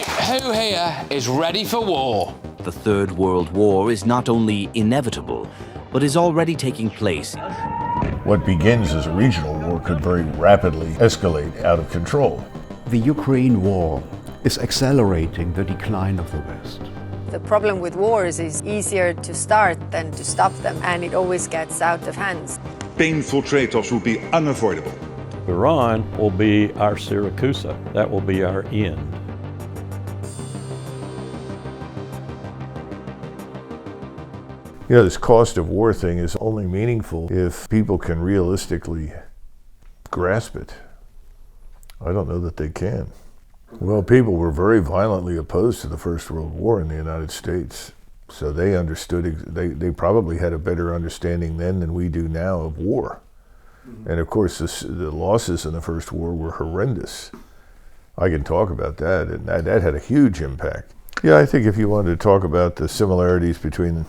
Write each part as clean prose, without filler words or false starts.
Who here is ready for war? The Third World War is not only inevitable, but is already taking place. What begins as a regional war could very rapidly escalate out of control. The Ukraine war is accelerating the decline of the West. The problem with wars is easier to start than to stop them, and it always gets out of hands. Painful trade-offs will be unavoidable. Iran will be our Syracusa. That will be our end. You know, this cost of war thing is only meaningful if people can realistically grasp it. I don't know that they can. Well, people were very violently opposed to the First World War in the United States. So they understood, they probably had a better understanding then than we do now of war. And of course, the losses in the First War were horrendous. I can talk about that, and that had a huge impact. Yeah, I think if you wanted to talk about the similarities between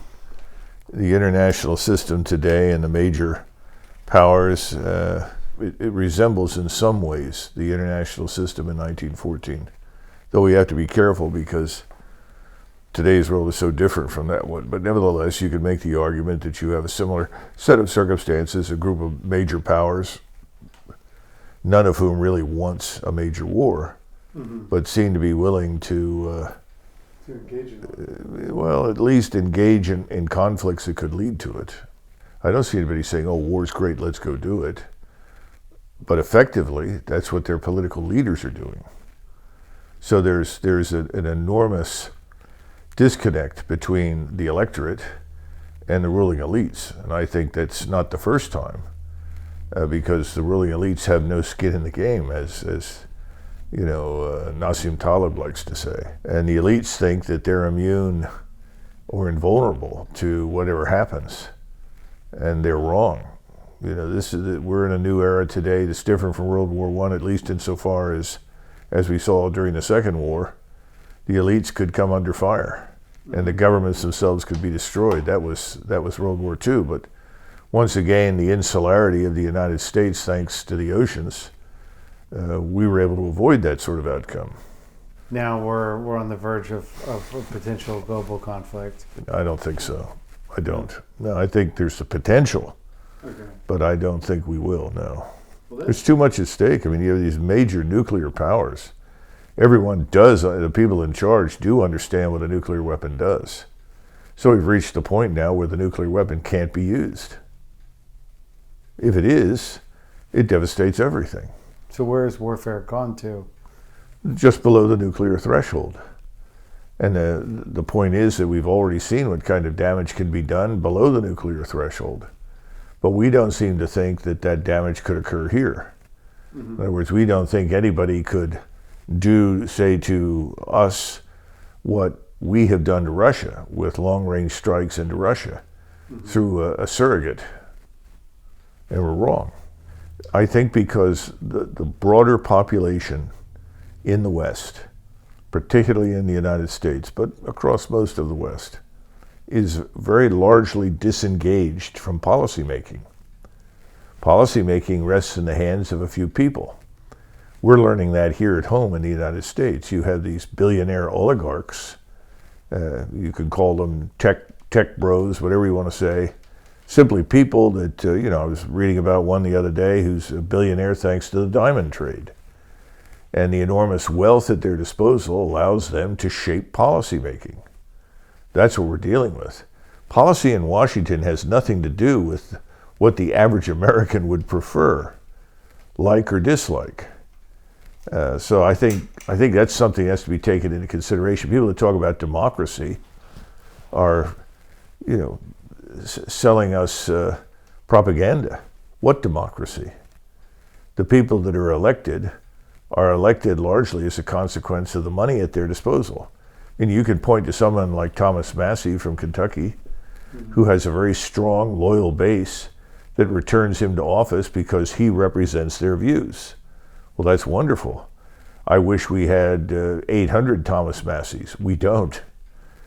the international system today and the major powers, it resembles in some ways the international system in 1914. Though we have to be careful because today's world is so different from that one. But nevertheless, you could make the argument that you have a similar set of circumstances, a group of major powers, none of whom really wants a major war, but seem to be willing to engage in well, at least engage in conflicts that could lead to it. I don't see anybody saying, oh, war's great, let's go do it. But effectively, that's what their political leaders are doing. So there's an enormous disconnect between the electorate and the ruling elites. And I think that's not the first time, because the ruling elites have no skin in the game, as you know, Nassim Taleb likes to say. And the elites think that they're immune or invulnerable to whatever happens, and they're wrong. You know, we're in a new era today that's different from World War I, at least insofar as we saw during the Second War, the elites could come under fire, and the governments themselves could be destroyed. That was World War II. But once again, the insularity of the United States, thanks to the oceans, we were able to avoid that sort of outcome. Now we're on the verge of a potential global conflict. I don't think so. I don't. No, I think there's the potential. Okay. But I don't think we will, no. Well, there's too much at stake. I mean, you have these major nuclear powers. Everyone does, the people in charge do understand what a nuclear weapon does. So we've reached the point now where the nuclear weapon can't be used. If it is, it devastates everything. So where has warfare gone to? Just below the nuclear threshold. And the point is that we've already seen what kind of damage can be done below the nuclear threshold. But we don't seem to think that that damage could occur here. In other words, we don't think anybody could say to us what we have done to Russia with long-range strikes into Russia through a surrogate. And we're wrong. I think because the broader population in the West, particularly in the United States, but across most of the West, is very largely disengaged from policymaking. Policymaking rests in the hands of a few people. We're learning that here at home in the United States. You have these billionaire oligarchs, you could call them tech bros, whatever you want to say, simply people that, you know, I was reading about one the other day who's a billionaire thanks to the diamond trade. And the enormous wealth at their disposal allows them to shape policymaking. That's what we're dealing with. Policy in Washington has nothing to do with what the average American would prefer, like or dislike. So I think that's something that has to be taken into consideration. People that talk about democracy are, you know, selling us propaganda. What democracy? The people that are elected largely as a consequence of the money at their disposal. I mean, you could point to someone like Thomas Massie from Kentucky, who has a very strong, loyal base that returns him to office because he represents their views. Well, that's wonderful. I wish we had 800 Thomas Massies. We don't.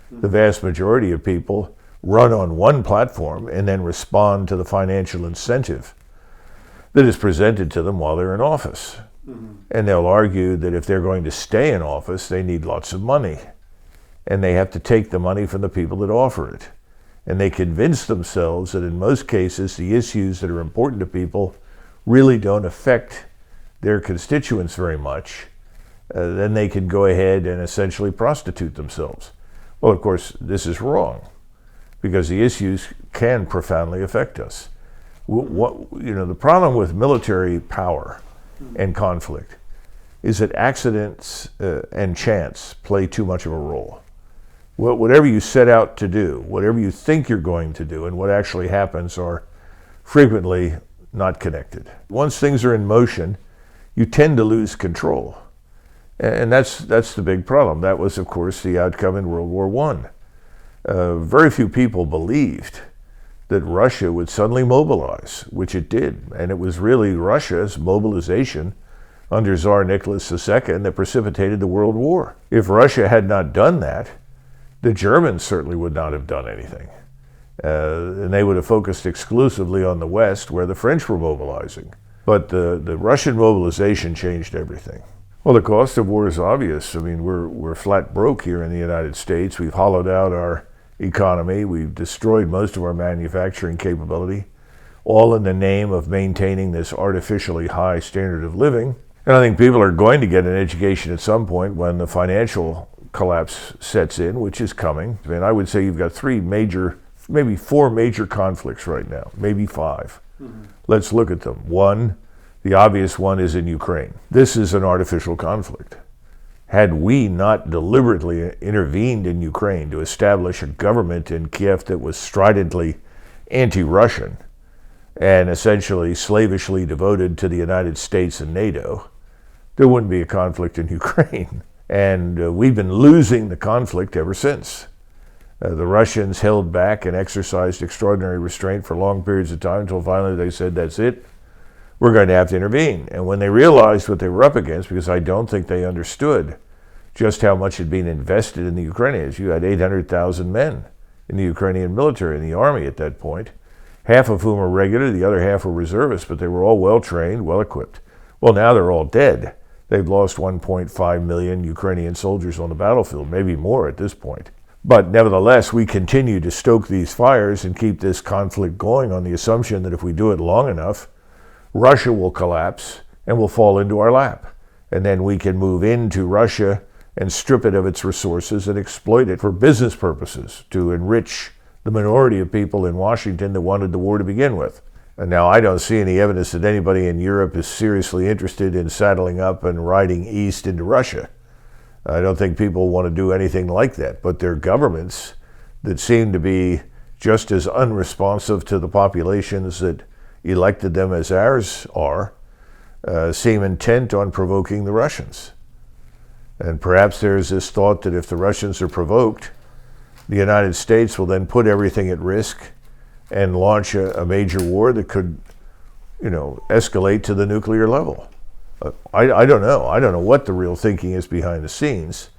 The vast majority of people run on one platform and then respond to the financial incentive that is presented to them while they're in office. And they'll argue that if they're going to stay in office, they need lots of money. And they have to take the money from the people that offer it. And they convince themselves that in most cases, the issues that are important to people really don't affect their constituents very much. Then they can go ahead and essentially prostitute themselves. Well, of course, this is wrong, because the issues can profoundly affect us. The problem with military power and conflict is that accidents and chance play too much of a role. Whatever you set out to do, whatever you think you're going to do, and what actually happens are frequently not connected. Once things are in motion, you tend to lose control. And that's the big problem. That was, of course, the outcome in World War I. Very few people believed that Russia would suddenly mobilize, which it did. And it was really Russia's mobilization under Tsar Nicholas II that precipitated the World War. If Russia had not done that, the Germans certainly would not have done anything. And they would have focused exclusively on the West, where the French were mobilizing. But the Russian mobilization changed everything. Well, the cost of war is obvious. I mean, we're flat broke here in the United States. We've hollowed out our economy. We've destroyed most of our manufacturing capability, all in the name of maintaining this artificially high standard of living. And I think people are going to get an education at some point when the financial collapse sets in, which is coming. I mean, I would say you've got maybe four major conflicts right now, maybe five. Let's look at them. One, the obvious one, is in Ukraine. This is an artificial conflict. Had we not deliberately intervened in Ukraine to establish a government in Kiev that was stridently anti-Russian and essentially slavishly devoted to the United States and NATO, there wouldn't be a conflict in Ukraine. And we've been losing the conflict ever since. The Russians held back and exercised extraordinary restraint for long periods of time until finally they said, that's it, we're going to have to intervene. And when they realized what they were up against, because I don't think they understood just how much had been invested in the Ukrainians. You had 800,000 men in the Ukrainian military, in the army at that point, half of whom were regular, the other half were reservists, but they were all well-trained, well-equipped. Well, now they're all dead. They've lost 1.5 million Ukrainian soldiers on the battlefield, maybe more at this point. But nevertheless, we continue to stoke these fires and keep this conflict going on the assumption that if we do it long enough, Russia will collapse and will fall into our lap. And then we can move into Russia and strip it of its resources and exploit it for business purposes to enrich the minority of people in Washington that wanted the war to begin with. And now I don't see any evidence that anybody in Europe is seriously interested in saddling up and riding east into Russia. I don't think people want to do anything like that, but their governments that seem to be just as unresponsive to the populations that elected them as ours are, seem intent on provoking the Russians. And perhaps there's this thought that if the Russians are provoked, the United States will then put everything at risk and launch a major war that could, escalate to the nuclear level. I don't know. I don't know what the real thinking is behind the scenes,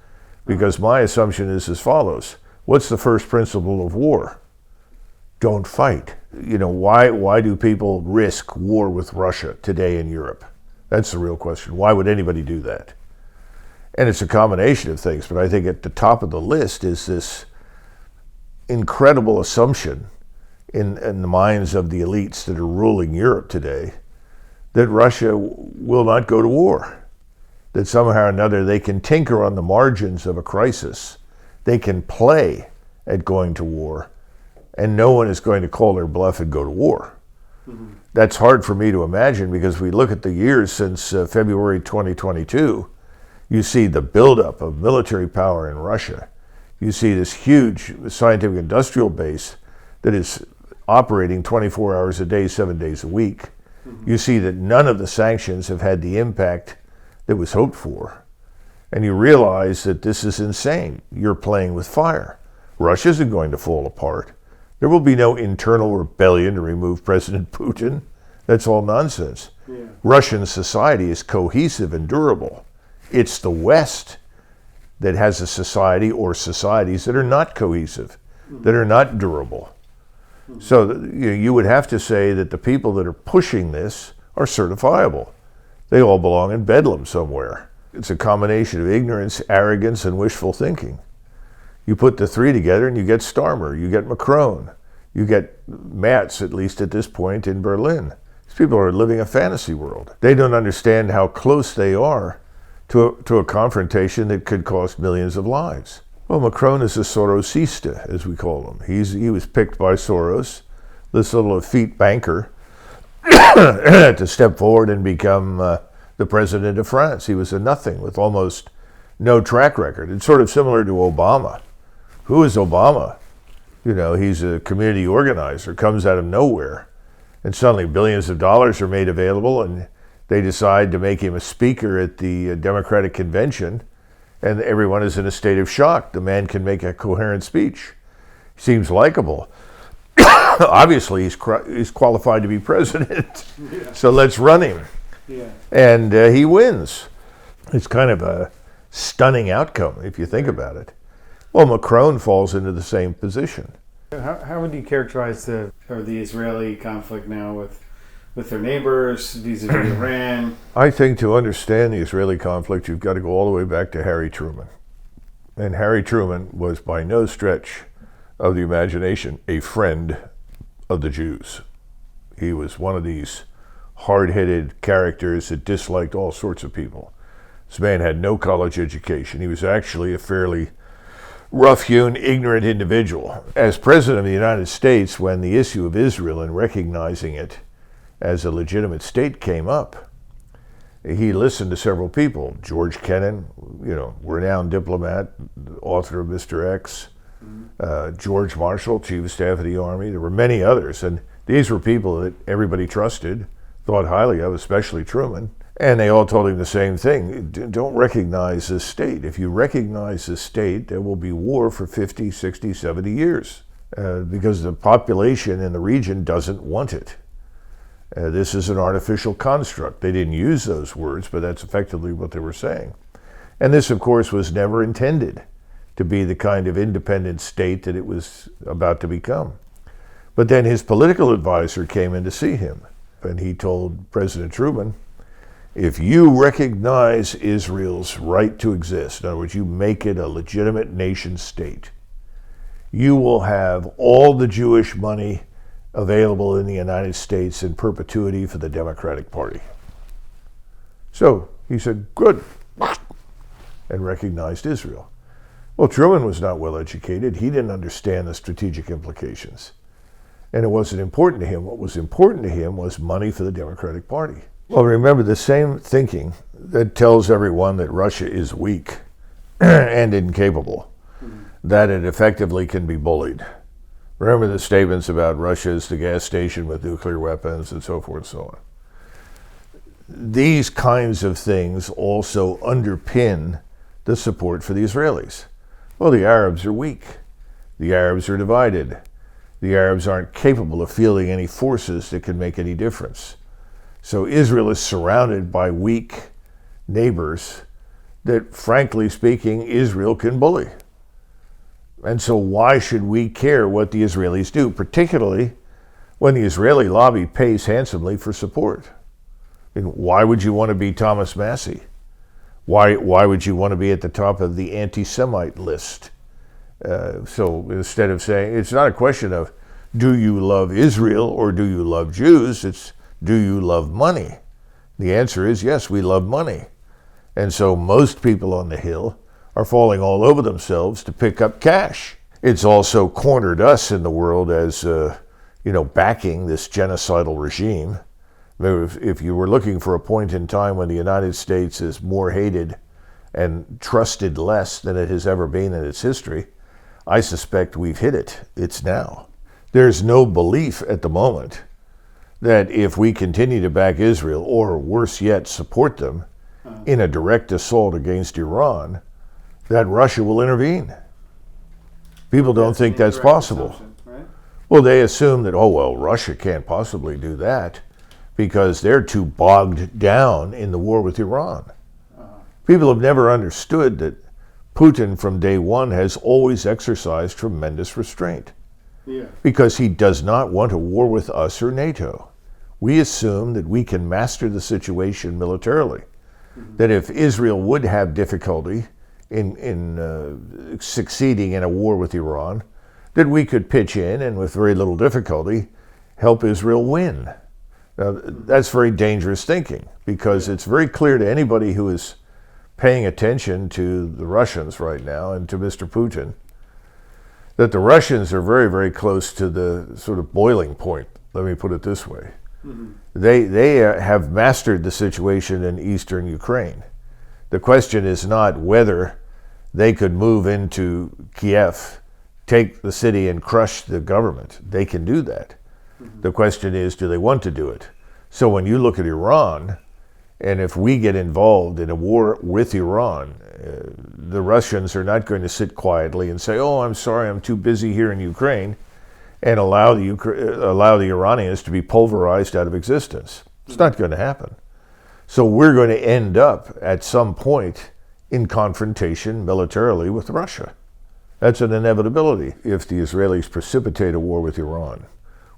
because my assumption is as follows. What's the first principle of war? Don't fight. Why do people risk war with Russia today in Europe? That's the real question. Why would anybody do that? And it's a combination of things, but I think at the top of the list is this incredible assumption in the minds of the elites that are ruling Europe today that Russia will not go to war, that somehow or another they can tinker on the margins of a crisis, they can play at going to war, and no one is going to call their bluff and go to war. Mm-hmm. That's hard for me to imagine, because we look at the years since February 2022, you see the buildup of military power in Russia. You see this huge scientific industrial base that is operating 24 hours a day, 7 days a week. Mm-hmm. You see that none of the sanctions have had the impact that was hoped for. And you realize that this is insane. You're playing with fire. Russia isn't going to fall apart. There will be no internal rebellion to remove President Putin. That's all nonsense. Yeah. Russian society is cohesive and durable. It's the West that has a society or societies that are not cohesive, that are not durable. So you would have to say that the people that are pushing this are certifiable, They all belong in Bedlam somewhere. It's a combination of ignorance, arrogance, and wishful thinking. You put the three together and you get Starmer, you get Macron, you get Merz, at least at this point, in Berlin. These people are living a fantasy world. They don't understand how close they are to a confrontation that could cost millions of lives. Well, Macron is a Sorosista, as we call him. He was picked by Soros, this little effete banker, to step forward and become the president of France. He was a nothing with almost no track record. It's sort of similar to Obama. Who is Obama? You know, he's a community organizer, comes out of nowhere, and suddenly billions of dollars are made available, and they decide to make him a speaker at the Democratic Convention, and everyone is in a state of shock. The man can make a coherent speech. He seems likable. Obviously, he's qualified to be president, so let's run him. Yeah. And he wins. It's kind of a stunning outcome, if you think about it. Well, Macron falls into the same position. How would you characterize the Israeli conflict now with their neighbors, vis-a-vis Iran? I think to understand the Israeli conflict, you've got to go all the way back to Harry Truman. And Harry Truman was by no stretch of the imagination a friend of the Jews. He was one of these hard-headed characters that disliked all sorts of people. This man had no college education. He was actually a fairly rough-hewn, ignorant individual. As President of the United States, when the issue of Israel and recognizing it as a legitimate state came up, he listened to several people. George Kennan, renowned diplomat, author of Mr. X, George Marshall, Chief of Staff of the Army. There were many others, and these were people that everybody trusted, thought highly of, especially Truman, and they all told him the same thing. Don't recognize this state. If you recognize this state, there will be war for 50, 60, 70 years because the population in the region doesn't want it. This is an artificial construct. They didn't use those words, but that's effectively what they were saying. And this, of course, was never intended to be the kind of independent state that it was about to become. But then his political advisor came in to see him, and he told President Truman, if you recognize Israel's right to exist, in other words, you make it a legitimate nation state, you will have all the Jewish money available in the United States in perpetuity for the Democratic Party. So he said, good, and recognized Israel. Well, Truman was not well educated. He didn't understand the strategic implications. And it wasn't important to him. What was important to him was money for the Democratic Party. Well, remember the same thinking that tells everyone that Russia is weak and incapable, that it effectively can be bullied. Remember the statements about Russia is the gas station with nuclear weapons and so forth and so on. These kinds of things also underpin the support for the Israelis. Well, the Arabs are weak. The Arabs are divided. The Arabs aren't capable of fielding any forces that can make any difference. So Israel is surrounded by weak neighbors that, frankly speaking, Israel can bully. And so why should we care what the Israelis do, particularly when the Israeli lobby pays handsomely for support? And why would you want to be Thomas Massie? Why would you want to be at the top of the anti-Semite list? So instead of saying, it's not a question of do you love Israel or do you love Jews, it's do you love money? The answer is yes, we love money. And so most people on the Hill are falling all over themselves to pick up cash. It's also cornered us in the world as, backing this genocidal regime. If you were looking for a point in time when the United States is more hated and trusted less than it has ever been in its history, I suspect we've hit it. It's now. There's no belief at the moment that if we continue to back Israel, or worse yet, support them in a direct assault against Iran, that Russia will intervene. People don't think that's possible. Right? Well, they assume that, Russia can't possibly do that because they're too bogged down in the war with Iran. People have never understood that Putin from day one has always exercised tremendous restraint because he does not want a war with us or NATO. We assume that we can master the situation militarily. That if Israel would have difficulty in succeeding in a war with Iran, that we could pitch in and with very little difficulty help Israel win. Now, that's very dangerous thinking, because it's very clear to anybody who is paying attention to the Russians right now and to Mr. Putin that the Russians are very, very close to the sort of boiling point. Let me put it this way. They have mastered the situation in eastern Ukraine. The question is not whether they could move into Kiev, take the city and crush the government. They can do that. The question is, do they want to do it? So when you look at Iran, and if we get involved in a war with Iran, the Russians are not going to sit quietly and say, oh, I'm sorry, I'm too busy here in Ukraine, and allow the Iranians to be pulverized out of existence. It's not going to happen. So we're going to end up at some point in confrontation militarily with Russia. That's an inevitability. If the Israelis precipitate a war with Iran,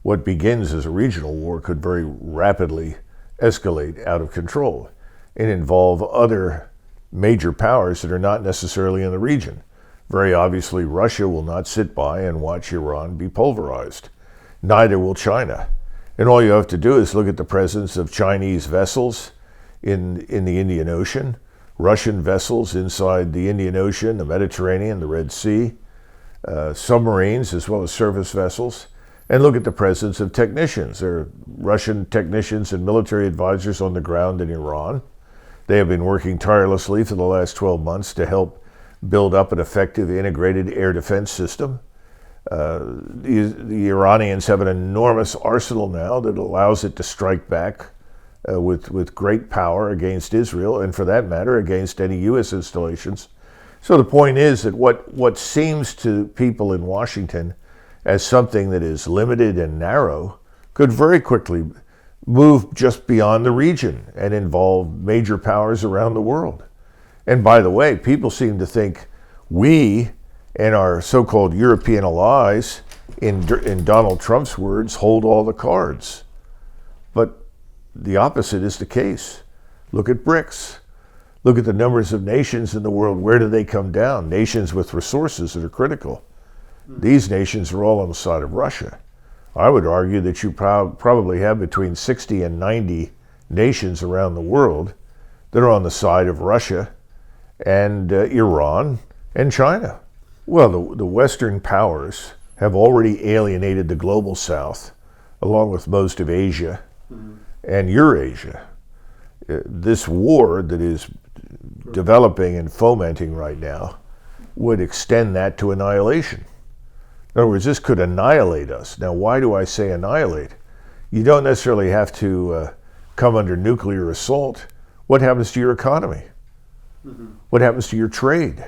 what begins as a regional war could very rapidly escalate out of control and involve other major powers that are not necessarily in the region. Very obviously, Russia will not sit by and watch Iran be pulverized. Neither will China. And all you have to do is look at the presence of Chinese vessels in the Indian Ocean, Russian vessels inside the Indian Ocean, the Mediterranean, the Red Sea, submarines as well as surface vessels, and look at the presence of technicians. There are Russian technicians and military advisors on the ground in Iran. They have been working tirelessly for the last 12 months to help build up an effective integrated air defense system. The Iranians have an enormous arsenal now that allows it to strike back with great power against Israel, and for that matter, against any U.S. installations. So the point is that what seems to people in Washington as something that is limited and narrow could very quickly move just beyond the region and involve major powers around the world. And by the way, people seem to think we and our so-called European allies, in Donald Trump's words, hold all the cards. But the opposite is the case. Look at BRICS. Look at the numbers of nations in the world. Where do they come down? Nations with resources that are critical. These nations are all on the side of Russia. I would argue that you probably have between 60 and 90 nations around the world that are on the side of Russia and Iran and China. Well, the Western powers have already alienated the global South, along with most of Asia and Eurasia. This war that is developing and fomenting right now would extend that to annihilation. In other words, this could annihilate us. Now, why do I say annihilate? You don't necessarily have to come under nuclear assault. What happens to your economy? What happens to your trade?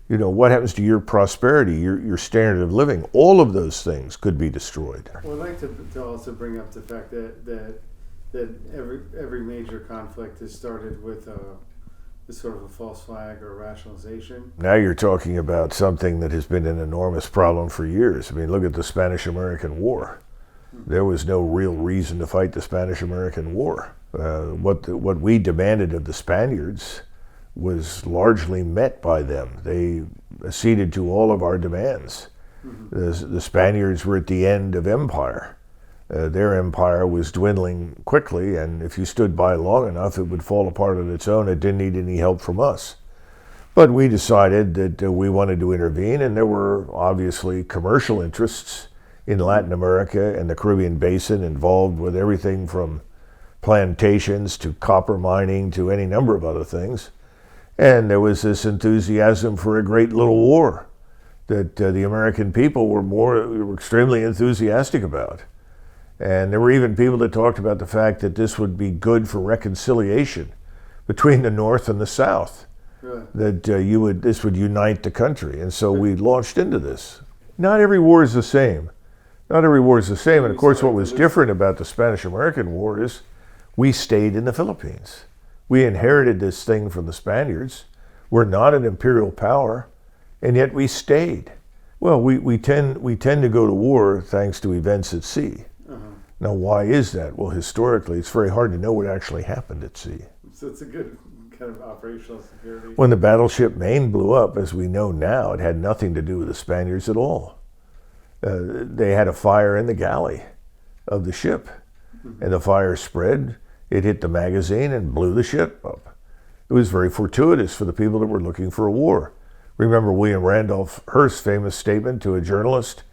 You know, what happens to your prosperity, your standard of living? All of those things could be destroyed. Well, I'd like to also bring up the fact that every major conflict has started with sort of a false flag or rationalization. Now you're talking about something that has been an enormous problem for years. I mean, look at the Spanish-American War. There was no real reason to fight the Spanish-American War. What we demanded of the Spaniards was largely met by them. They acceded to all of our demands. The Spaniards were at the end of empire. Their empire was dwindling quickly, and if you stood by long enough, it would fall apart on its own. It didn't need any help from us. But we decided that we wanted to intervene, and there were obviously commercial interests in Latin America and the Caribbean Basin involved with everything from plantations to copper mining to any number of other things. And there was this enthusiasm for a great little war that the American people were extremely enthusiastic about. And there were even people that talked about the fact that this would be good for reconciliation between the North and the South, that this would unite the country. And so we launched into this. Not every war is the same. Not every war is the same. And of course, what was different about the Spanish-American War is we stayed in the Philippines. We inherited this thing from the Spaniards. We're not an imperial power, and yet we stayed. Well, we tend to go to war thanks to events at sea. Now, why is that? Well, historically, it's very hard to know what actually happened at sea. So it's a good kind of operational security. When the battleship Maine blew up, as we know now, it had nothing to do with the Spaniards at all. They had a fire in the galley of the ship, and the fire spread. It hit the magazine and blew the ship up. It was very fortuitous for the people that were looking for a war. Remember William Randolph Hearst's famous statement to a journalist?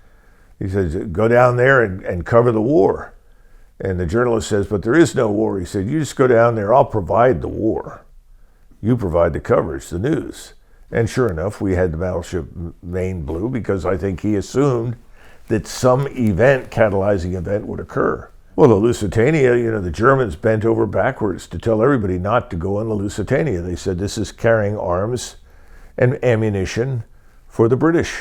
He says, go down there and cover the war. And the journalist says, but there is no war. He said, you just go down there, I'll provide the war. You provide the coverage, the news. And sure enough, we had the battleship Maine blew because I think he assumed that some event, catalyzing event, would occur. Well, the Lusitania, the Germans bent over backwards to tell everybody not to go on the Lusitania. They said this is carrying arms and ammunition for the British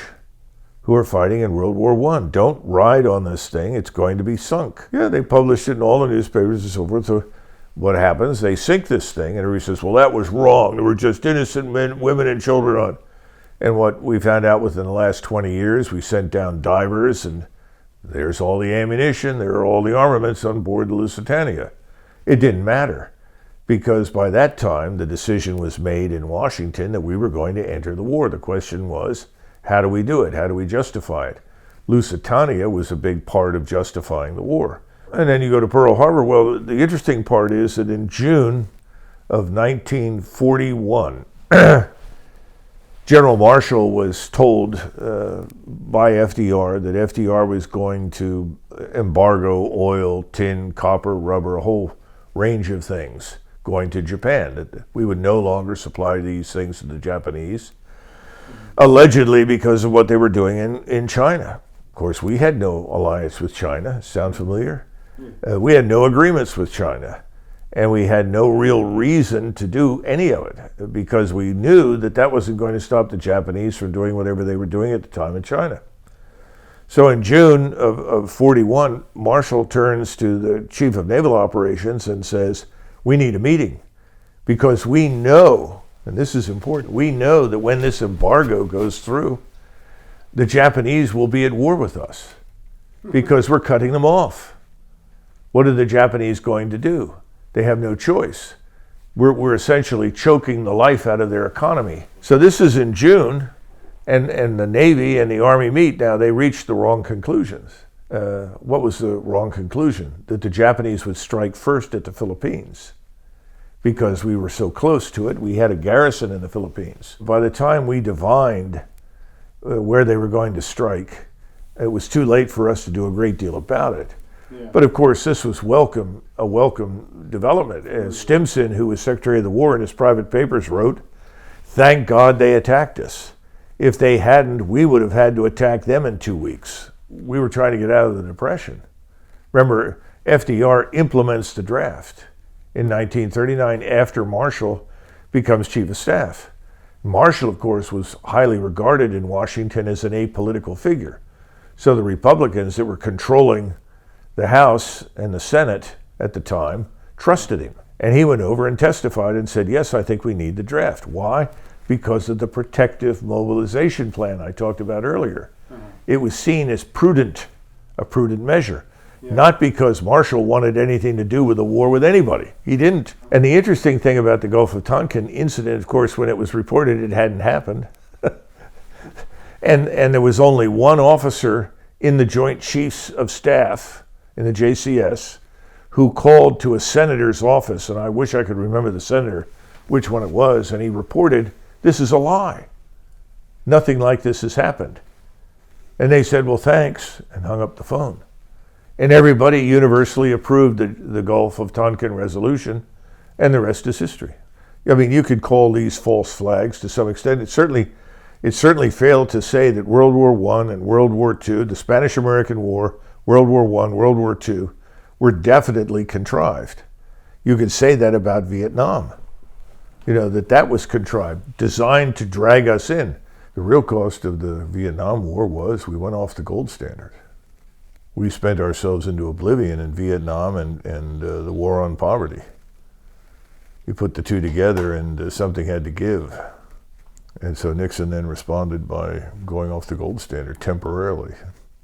who are fighting in World War I. Don't ride on this thing, it's going to be sunk. Yeah, they published it in all the newspapers and so forth. So what happens? They sink this thing, and everybody says, well, that was wrong. There were just innocent men, women, and children on. And what we found out within the last 20 years, we sent down divers, and there's all the ammunition, there are all the armaments on board the Lusitania. It didn't matter, because by that time, the decision was made in Washington that we were going to enter the war. The question was, how do we do it? How do we justify it? Lusitania was a big part of justifying the war. And then you go to Pearl Harbor. Well, the interesting part is that in June of 1941, General Marshall was told by FDR that FDR was going to embargo oil, tin, copper, rubber, a whole range of things going to Japan, that we would no longer supply these things to the Japanese, allegedly because of what they were doing in China. Of course, we had no alliance with China. Sound familiar? We had no agreements with China. And we had no real reason to do any of it because we knew that that wasn't going to stop the Japanese from doing whatever they were doing at the time in China. So in June of 41, Marshall turns to the Chief of Naval Operations and says, we need a meeting because we know, and this is important, we know that when this embargo goes through, the Japanese will be at war with us because we're cutting them off. What are the Japanese going to do? They have no choice. We're essentially choking the life out of their economy. So this is in June, and the Navy and the Army meet. Now, they reached the wrong conclusions. What was the wrong conclusion? That the Japanese would strike first at the Philippines because we were so close to it. We had a garrison in the Philippines. By the time we divined where they were going to strike, it was too late for us to do a great deal about it. Yeah. But of course, this was a welcome development. Stimson, who was Secretary of the War in his private papers, wrote, thank God they attacked us. If they hadn't, we would have had to attack them in 2 weeks. We were trying to get out of the Depression. Remember, FDR implements the draft in 1939 after Marshall becomes Chief of Staff. Marshall, of course, was highly regarded in Washington as an apolitical figure. So the Republicans that were controlling the House and the Senate at the time trusted him. And he went over and testified and said, yes, I think we need the draft. Why? Because of the protective mobilization plan I talked about earlier. It was seen as prudent, a prudent measure. Yeah. Not because Marshall wanted anything to do with a war with anybody. He didn't. And the interesting thing about the Gulf of Tonkin incident, of course, when it was reported, it hadn't happened. and there was only one officer in the Joint Chiefs of Staff in the JCS, who called to a senator's office, and I wish I could remember the senator, which one it was, and he reported, this is a lie. Nothing like this has happened. And they said, well, thanks, and hung up the phone. And everybody universally approved the Gulf of Tonkin resolution, and the rest is history. I mean, you could call these false flags to some extent. It certainly failed to say that World War I and World War II, the Spanish-American War, World War I, World War II, were definitely contrived. You could say that about Vietnam. That was contrived, designed to drag us in. The real cost of the Vietnam War was we went off the gold standard. We spent ourselves into oblivion in Vietnam and the war on poverty. You put the two together and something had to give. And so Nixon then responded by going off the gold standard temporarily.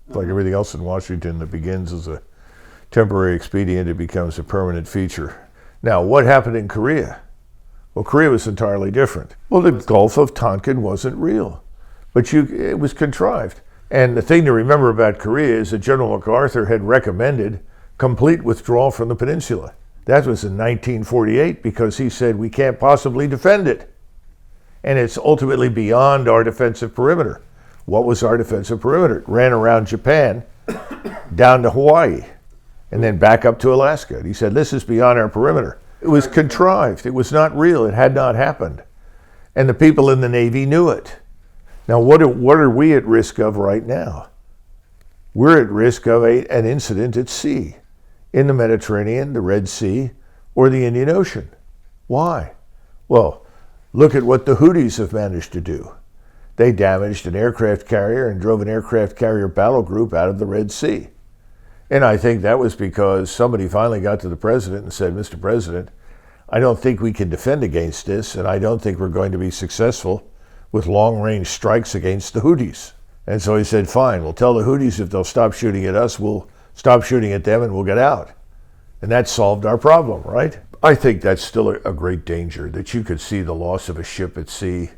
Like everything else in Washington that begins as a temporary expedient, it becomes a permanent feature. Now, what happened in Korea? Well, Korea was entirely different. Well, the Gulf of Tonkin wasn't real, but it was contrived. And the thing to remember about Korea is that General MacArthur had recommended complete withdrawal from the peninsula. That was in 1948 because he said we can't possibly defend it. And it's ultimately beyond our defensive perimeter. What was our defensive perimeter? It ran around Japan, down to Hawaii, and then back up to Alaska. And he said, this is beyond our perimeter. It was contrived. It was not real. It had not happened. And the people in the Navy knew it. Now, what are we at risk of right now? We're at risk of an incident at sea, in the Mediterranean, the Red Sea, or the Indian Ocean. Why? Well, look at what the Houthis have managed to do. They damaged an aircraft carrier and drove an aircraft carrier battle group out of the Red Sea. And I think that was because somebody finally got to the president and said, Mr. President, I don't think we can defend against this, and I don't think we're going to be successful with long-range strikes against the Houthis. And so he said, fine, we'll tell the Houthis if they'll stop shooting at us, we'll stop shooting at them and we'll get out. And that solved our problem, right? I think that's still a great danger, that you could see the loss of a ship at sea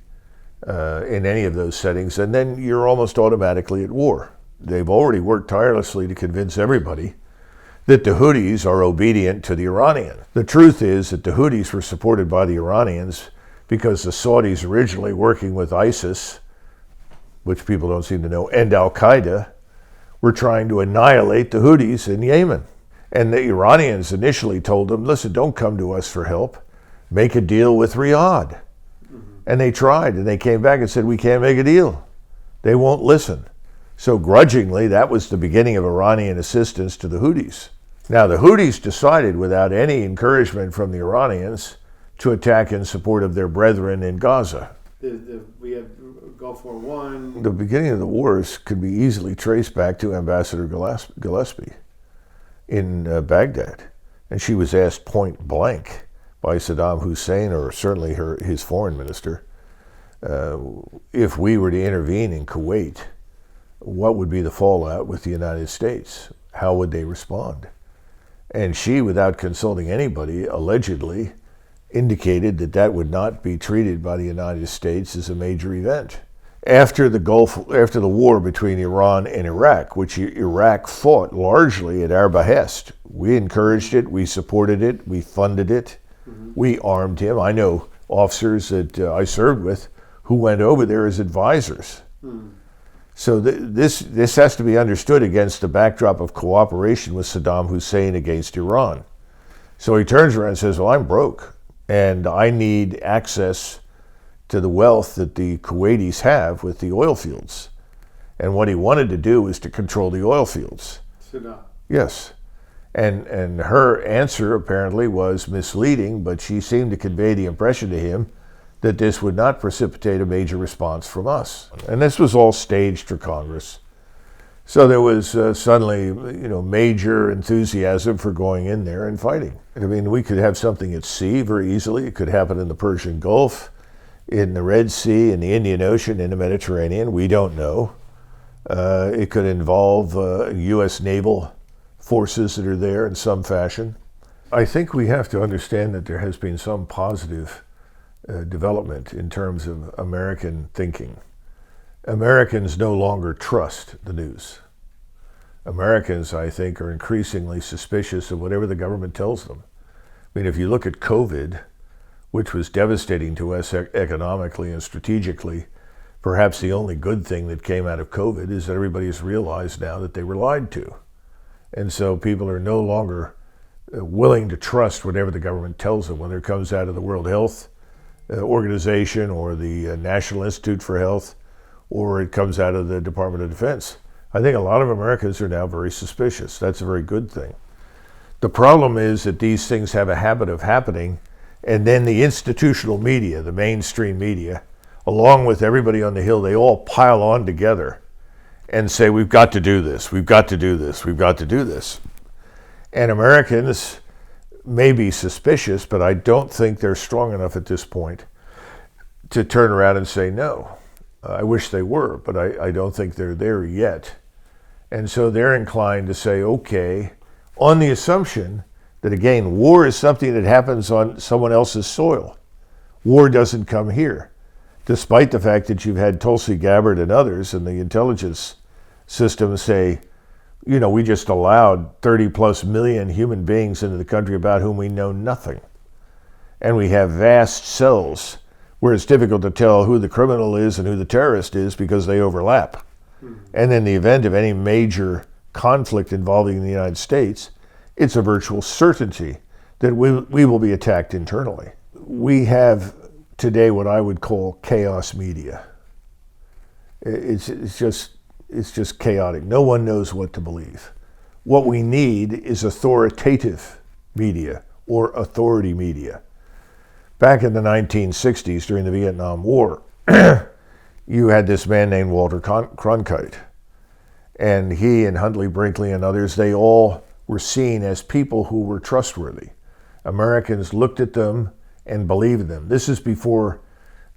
in any of those settings, and then you're almost automatically at war. They've already worked tirelessly to convince everybody that the Houthis are obedient to the Iranians. The truth is that the Houthis were supported by the Iranians because the Saudis originally working with ISIS, which people don't seem to know, and Al-Qaeda, were trying to annihilate the Houthis in Yemen. And the Iranians initially told them, listen, don't come to us for help. Make a deal with Riyadh. And they tried, and they came back and said, we can't make a deal. They won't listen. So grudgingly, that was the beginning of Iranian assistance to the Houthis. Now, the Houthis decided, without any encouragement from the Iranians, to attack in support of their brethren in Gaza. We had Gulf War I. The beginning of the wars could be easily traced back to Ambassador Gillespie in Baghdad. And she was asked point blank by Saddam Hussein, or certainly his foreign minister, if we were to intervene in Kuwait, what would be the fallout with the United States? How would they respond? And she, without consulting anybody, allegedly indicated that that would not be treated by the United States as a major event. After the war between Iran and Iraq, which Iraq fought largely at our behest, we encouraged it, we supported it, we funded it, we armed him. I know officers that I served with who went over there as advisors. So this has to be understood against the backdrop of cooperation with Saddam Hussein against Iran. So he turns around and says, well, I'm broke, and I need access to the wealth that the Kuwaitis have with the oil fields. And what he wanted to do was to control the oil fields. Saddam. Yes. And her answer apparently was misleading, but she seemed to convey the impression to him that this would not precipitate a major response from us. And this was all staged for Congress. So there was suddenly, major enthusiasm for going in there and fighting. I mean, we could have something at sea very easily. It could happen in the Persian Gulf, in the Red Sea, in the Indian Ocean, in the Mediterranean. We don't know. It could involve U.S. naval forces that are there in some fashion. I think we have to understand that there has been some positive development in terms of American thinking. Americans no longer trust the news. Americans, I think, are increasingly suspicious of whatever the government tells them. I mean, if you look at COVID, which was devastating to us economically and strategically, perhaps the only good thing that came out of COVID is that everybody has realized now that they were lied to. And so people are no longer willing to trust whatever the government tells them, whether it comes out of the World Health Organization or the National Institute for Health, or it comes out of the Department of Defense. I think a lot of Americans are now very suspicious. That's a very good thing. The problem is that these things have a habit of happening, and then the institutional media, the mainstream media, along with everybody on the Hill, they all pile on together and say, we've got to do this, we've got to do this, we've got to do this. And Americans may be suspicious, but I don't think they're strong enough at this point to turn around and say no. I wish they were, but I don't think they're there yet. And so they're inclined to say, okay, on the assumption that, again, war is something that happens on someone else's soil. War doesn't come here, despite the fact that you've had Tulsi Gabbard and others in the intelligence system say, you know, we just allowed 30 plus million human beings into the country about whom we know nothing. And we have vast cells where it's difficult to tell who the criminal is and who the terrorist is because they overlap. And in the event of any major conflict involving the United States, it's a virtual certainty that we will be attacked internally. We have today what I would call chaos media. It's just chaotic. No one knows what to believe. What we need is authoritative media or authority media. Back in the 1960s, during the Vietnam War, you had this man named Walter Cronkite. And he and Huntley Brinkley and others, they all were seen as people who were trustworthy. Americans looked at them and believed them. This is before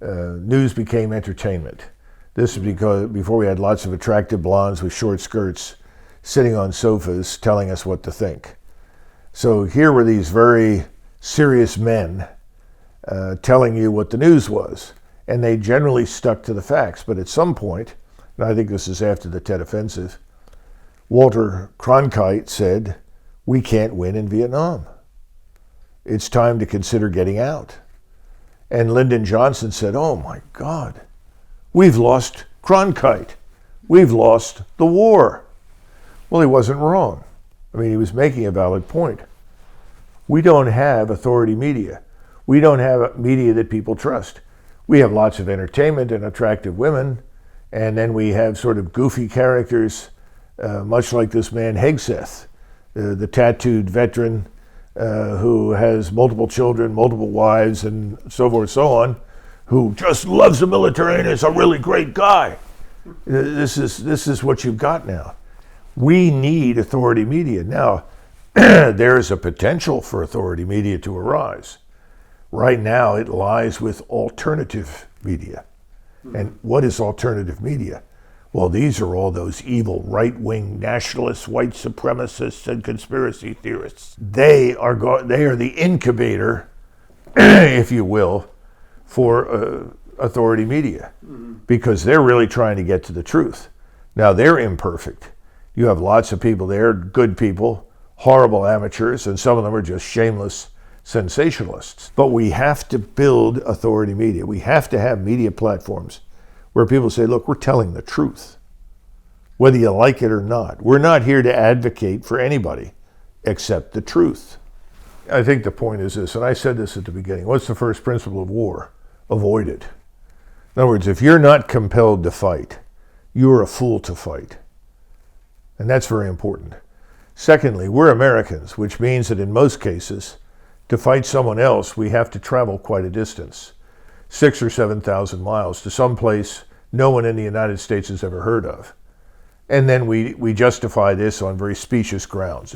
news became entertainment. This is before we had lots of attractive blondes with short skirts sitting on sofas telling us what to think. So here were these very serious men telling you what the news was. And they generally stuck to the facts. But at some point, and I think this is after the Tet Offensive, Walter Cronkite said, we can't win in Vietnam. It's time to consider getting out. And Lyndon Johnson said, oh my God, we've lost Cronkite. We've lost the war. Well, he wasn't wrong. I mean, he was making a valid point. We don't have authority media. We don't have media that people trust. We have lots of entertainment and attractive women, and then we have sort of goofy characters, much like this man Hegseth, the tattooed veteran who has multiple children, multiple wives, and so forth and so on, who just loves the military and is a really great guy. This is what you've got now. We need authority media. Now, there is a potential for authority media to arise. Right now, it lies with alternative media. And what is alternative media? Well, these are all those evil right-wing nationalists, white supremacists, and conspiracy theorists. They are the incubator, if you will, for authority media, because they're really trying to get to the truth. Now, they're imperfect. You have lots of people there, good people, horrible amateurs, and some of them are just shameless sensationalists. But we have to build authority media. We have to have media platforms where people say, look, we're telling the truth, whether you like it or not. We're not here to advocate for anybody except the truth. I think the point is this, and I said this at the beginning, what's the first principle of war? Avoid it. In other words, if you're not compelled to fight, you're a fool to fight. And that's very important. Secondly, we're Americans, which means that in most cases, to fight someone else, we have to travel quite a distance, 6,000 or 7,000 miles to some place no one in the United States has ever heard of. And then we justify this on very specious grounds.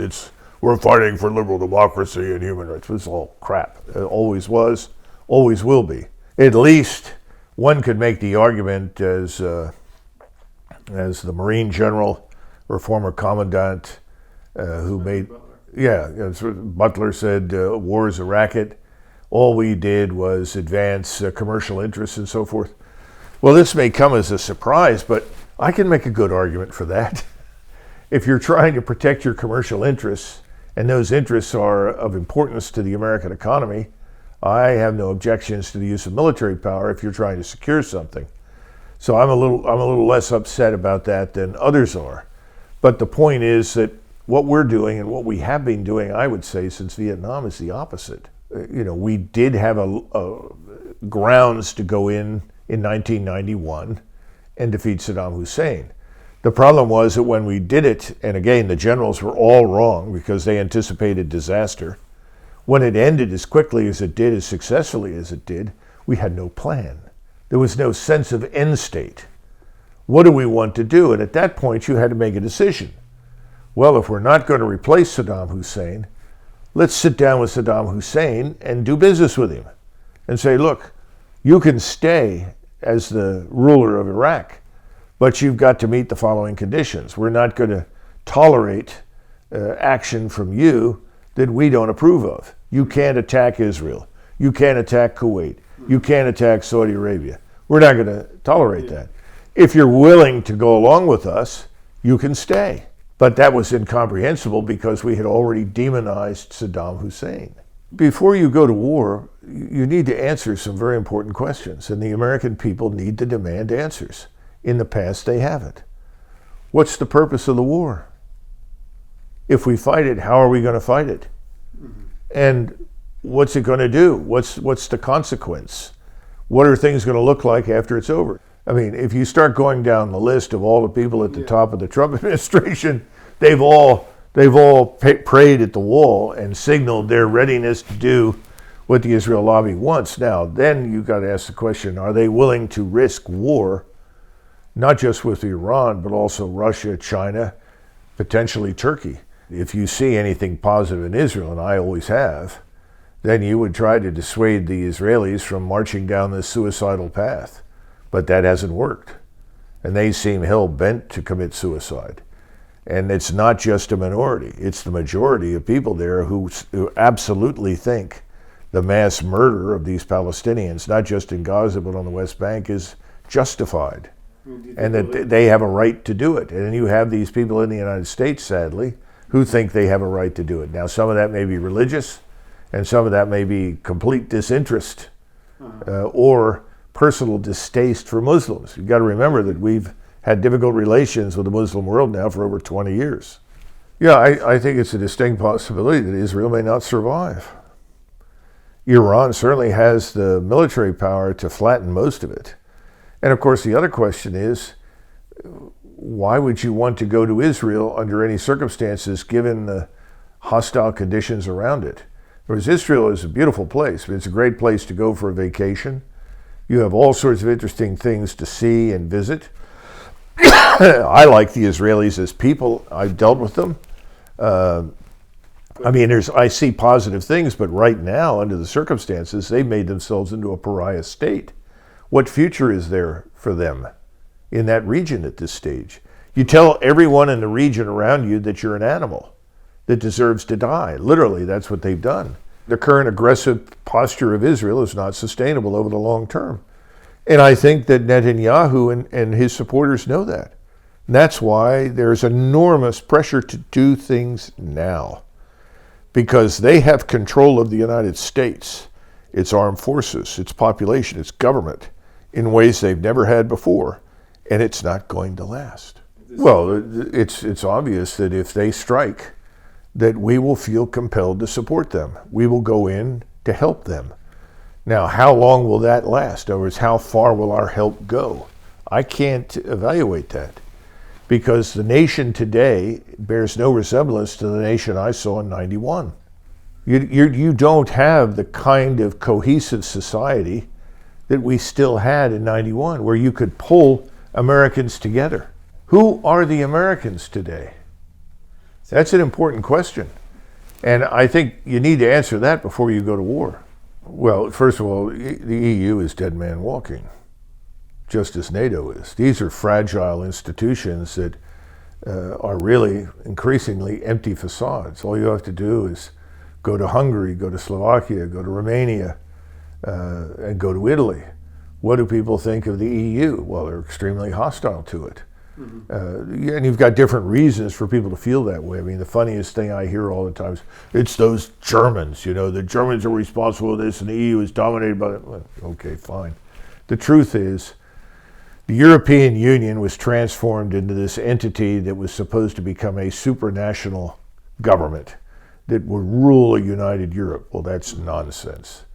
We're fighting for liberal democracy and human rights. It's all crap. It always was, always will be. At least one could make the argument as the Marine general or former commandant who made... Butler said war is a racket. All we did was advance commercial interests and so forth. Well, this may come as a surprise, but I can make a good argument for that. If you're trying to protect your commercial interests, and those interests are of importance to the American economy, I have no objections to the use of military power if you're trying to secure something. So I'm a little less upset about that than others are. But the point is that what we're doing and what we have been doing, I would say, since Vietnam is the opposite. We did have grounds to go in 1991 and defeat Saddam Hussein. The problem was that when we did it, and again, the generals were all wrong because they anticipated disaster, when it ended as quickly as it did, as successfully as it did, we had no plan. There was no sense of end state. What do we want to do? And at that point, you had to make a decision. Well, if we're not going to replace Saddam Hussein, let's sit down with Saddam Hussein and do business with him and say, look, you can stay as the ruler of Iraq, but you've got to meet the following conditions. We're not going to tolerate action from you that we don't approve of. You can't attack Israel. You can't attack Kuwait. You can't attack Saudi Arabia. We're not going to tolerate that. If you're willing to go along with us, you can stay. But that was incomprehensible because we had already demonized Saddam Hussein. Before you go to war, you need to answer some very important questions, and the American people need to demand answers. In the past, they haven't. What's the purpose of the war? If we fight it, how are we going to fight it? And what's it going to do? What's the consequence? What are things going to look like after it's over? I mean, if you start going down the list of all the people at the top of the Trump administration, they've all prayed at the wall and signaled their readiness to do what the Israel lobby wants. Now, then you've got to ask the question, are they willing to risk war, not just with Iran, but also Russia, China, potentially Turkey? If you see anything positive in Israel, and I always have, then you would try to dissuade the Israelis from marching down this suicidal path. But that hasn't worked. And they seem hell-bent to commit suicide. And it's not just a minority. It's the majority of people there who absolutely think the mass murder of these Palestinians, not just in Gaza but on the West Bank, is justified. And that they have a right to do it. And then you have these people in the United States, sadly, who think they have a right to do it. Now, some of that may be religious, and some of that may be complete disinterest or personal distaste for Muslims. You've got to remember that we've had difficult relations with the Muslim world now for over 20 years. Yeah, I think it's a distinct possibility that Israel may not survive. Iran certainly has the military power to flatten most of it. And of course, the other question is, why would you want to go to Israel under any circumstances given the hostile conditions around it? Whereas Israel is a beautiful place. It's a great place to go for a vacation. You have all sorts of interesting things to see and visit. I like the Israelis as people. I've dealt with them. I see positive things, but right now, under the circumstances, they've made themselves into a pariah state. What future is there for them in that region at this stage? You tell everyone in the region around you that you're an animal that deserves to die. Literally, that's what they've done. The current aggressive posture of Israel is not sustainable over the long term. And I think that Netanyahu and his supporters know that. And that's why there's enormous pressure to do things now, because they have control of the United States, its armed forces, its population, its government, in ways they've never had before, and it's not going to last. Well, it's obvious that if they strike, that we will feel compelled to support them. We will go in to help them. Now, how long will that last? In other words, how far will our help go? I can't evaluate that, because the nation today bears no resemblance to the nation I saw in '91. You don't have the kind of cohesive society that we still had in '91, where you could pull Americans together. Who are the Americans today? That's an important question. And I think you need to answer that before you go to war. Well, first of all, the EU is dead man walking, just as NATO is. These are fragile institutions that are really increasingly empty facades. All you have to do is go to Hungary, go to Slovakia, go to Romania, and go to Italy. What do people think of the EU? Well, they're extremely hostile to it. And you've got different reasons for people to feel that way. I mean, the funniest thing I hear all the time is, it's those Germans, the Germans are responsible for this and the EU is dominated by it. Well, okay, fine. The truth is, the European Union was transformed into this entity that was supposed to become a supranational government that would rule a united Europe. Well, that's nonsense.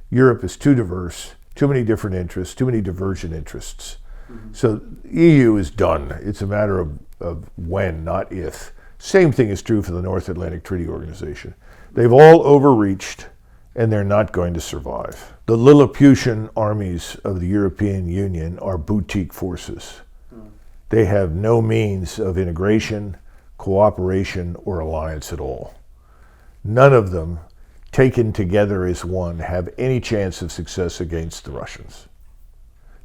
Europe is too diverse, too many different interests, too many divergent interests. So EU is done. It's a matter of when, not if. Same thing is true for the North Atlantic Treaty Organization. They've all overreached, and they're not going to survive. The Lilliputian armies of the European Union are boutique forces. They have no means of integration, cooperation, or alliance at all. None of them, taken together as one, have any chance of success against the Russians.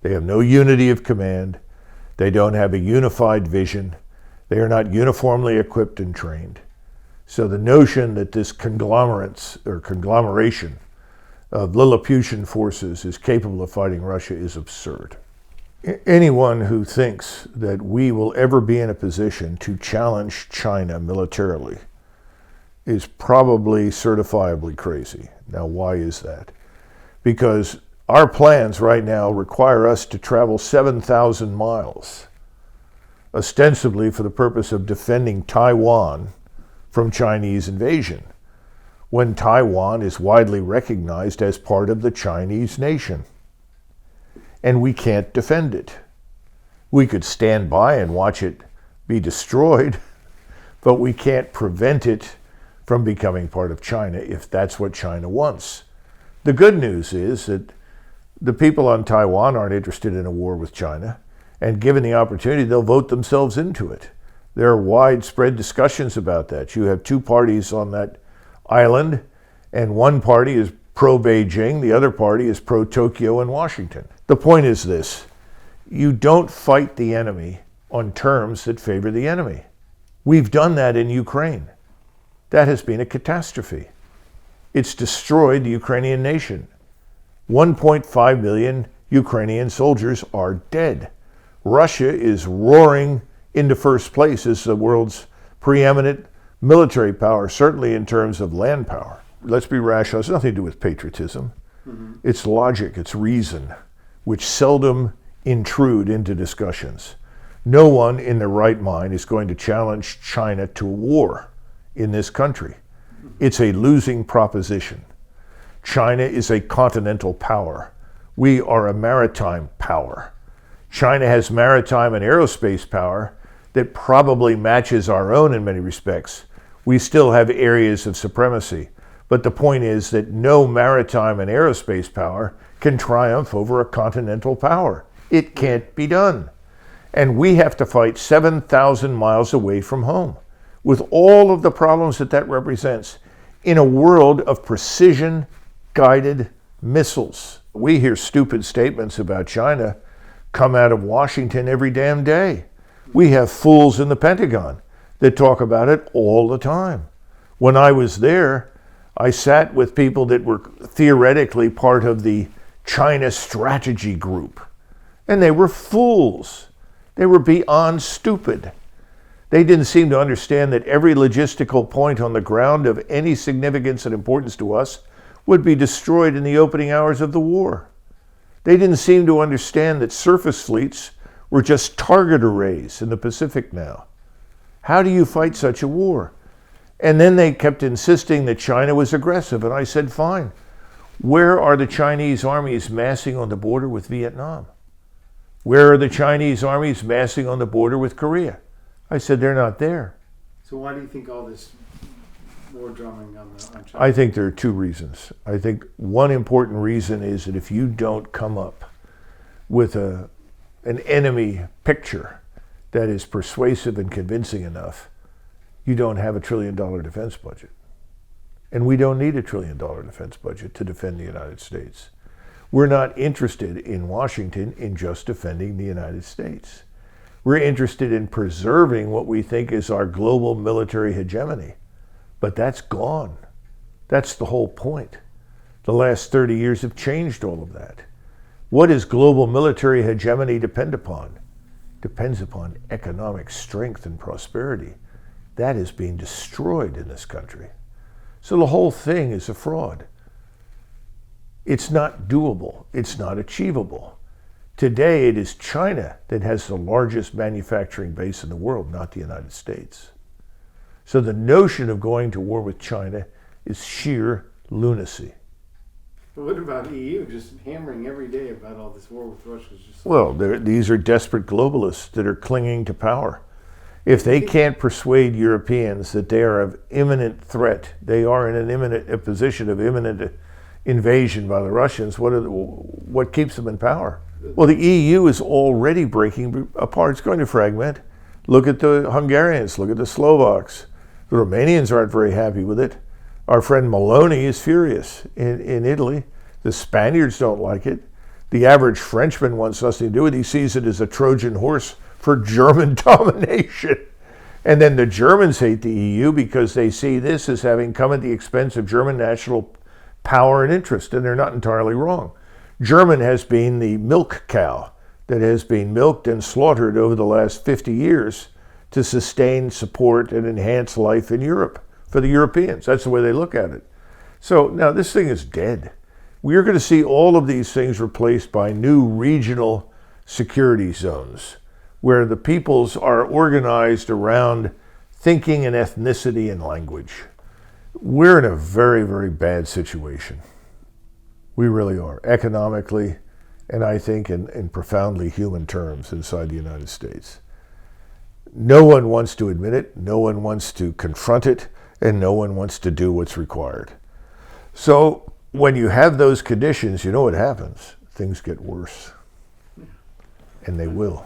They have no unity of command. They don't have a unified vision. They are not uniformly equipped and trained. So the notion that this conglomeration of Lilliputian forces is capable of fighting Russia is absurd. Anyone who thinks that we will ever be in a position to challenge China militarily is probably certifiably crazy. Now, why is that? Because our plans right now require us to travel 7,000 miles, ostensibly for the purpose of defending Taiwan from Chinese invasion, when Taiwan is widely recognized as part of the Chinese nation. And we can't defend it. We could stand by and watch it be destroyed, but we can't prevent it from becoming part of China if that's what China wants. The good news is that the people on Taiwan aren't interested in a war with China, and given the opportunity, they'll vote themselves into it. There are widespread discussions about that. You have two parties on that island, and one party is pro-Beijing, the other party is pro-Tokyo and Washington. The point is this: you don't fight the enemy on terms that favor the enemy. We've done that in Ukraine. That has been a catastrophe. It's destroyed the Ukrainian nation. 1.5 million Ukrainian soldiers are dead. Russia is roaring into first place as the world's preeminent military power, certainly in terms of land power. Let's be rational. It's nothing to do with patriotism. It's logic, it's reason, which seldom intrude into discussions. No one in their right mind is going to challenge China to war in this country. It's a losing proposition. China is a continental power. We are a maritime power. China has maritime and aerospace power that probably matches our own in many respects. We still have areas of supremacy. But the point is that no maritime and aerospace power can triumph over a continental power. It can't be done. And we have to fight 7,000 miles away from home, with all of the problems that that represents, in a world of precision-guided missiles. We hear stupid statements about China come out of Washington every damn day. We have fools in the Pentagon that talk about it all the time. When I was there, I sat with people that were theoretically part of the China Strategy Group, and they were fools. They were beyond stupid. They didn't seem to understand that every logistical point on the ground of any significance and importance to us would be destroyed in the opening hours of the war. They didn't seem to understand that surface fleets were just target arrays in the Pacific now. How do you fight such a war? And then they kept insisting that China was aggressive, and I said, fine. Where are the Chinese armies massing on the border with Vietnam? Where are the Chinese armies massing on the border with Korea? I said, they're not there. So why do you think all this war drumming on China? I think there are two reasons. I think one important reason is that if you don't come up with an enemy picture that is persuasive and convincing enough, you don't have $1 trillion defense budget. And we don't need $1 trillion defense budget to defend the United States. We're not interested in Washington in just defending the United States. We're interested in preserving what we think is our global military hegemony. But that's gone. That's the whole point. The last 30 years have changed all of that. What does global military hegemony depend upon? Depends upon economic strength and prosperity. That is being destroyed in this country. So the whole thing is a fraud. It's not doable. It's not achievable. Today, it is China that has the largest manufacturing base in the world, not the United States. So the notion of going to war with China is sheer lunacy. But what about EU just hammering every day about all this war with Russia? Well, these are desperate globalists that are clinging to power. If they can't persuade Europeans that they are of imminent threat, they are in a position of imminent invasion by the Russians, what keeps them in power? Well, the EU is already breaking apart. It's going to fragment. Look at the Hungarians. Look at the Slovaks. The Romanians aren't very happy with it. Our friend Maloney is furious in Italy. The Spaniards don't like it. The average Frenchman wants nothing to do with it. He sees it as a Trojan horse for German domination. And then the Germans hate the EU because they see this as having come at the expense of German national power and interest, and they're not entirely wrong. Germany has been the milk cow that has been milked and slaughtered over the last 50 years to sustain, support, and enhance life in Europe for the Europeans. That's the way they look at it. So now this thing is dead. We are going to see all of these things replaced by new regional security zones where the peoples are organized around thinking and ethnicity and language. We're in a very, very bad situation. We really are, economically, and I think in profoundly human terms inside the United States. No one wants to admit it, no one wants to confront it, and no one wants to do what's required. So when you have those conditions, you know what happens. Things get worse. And they will.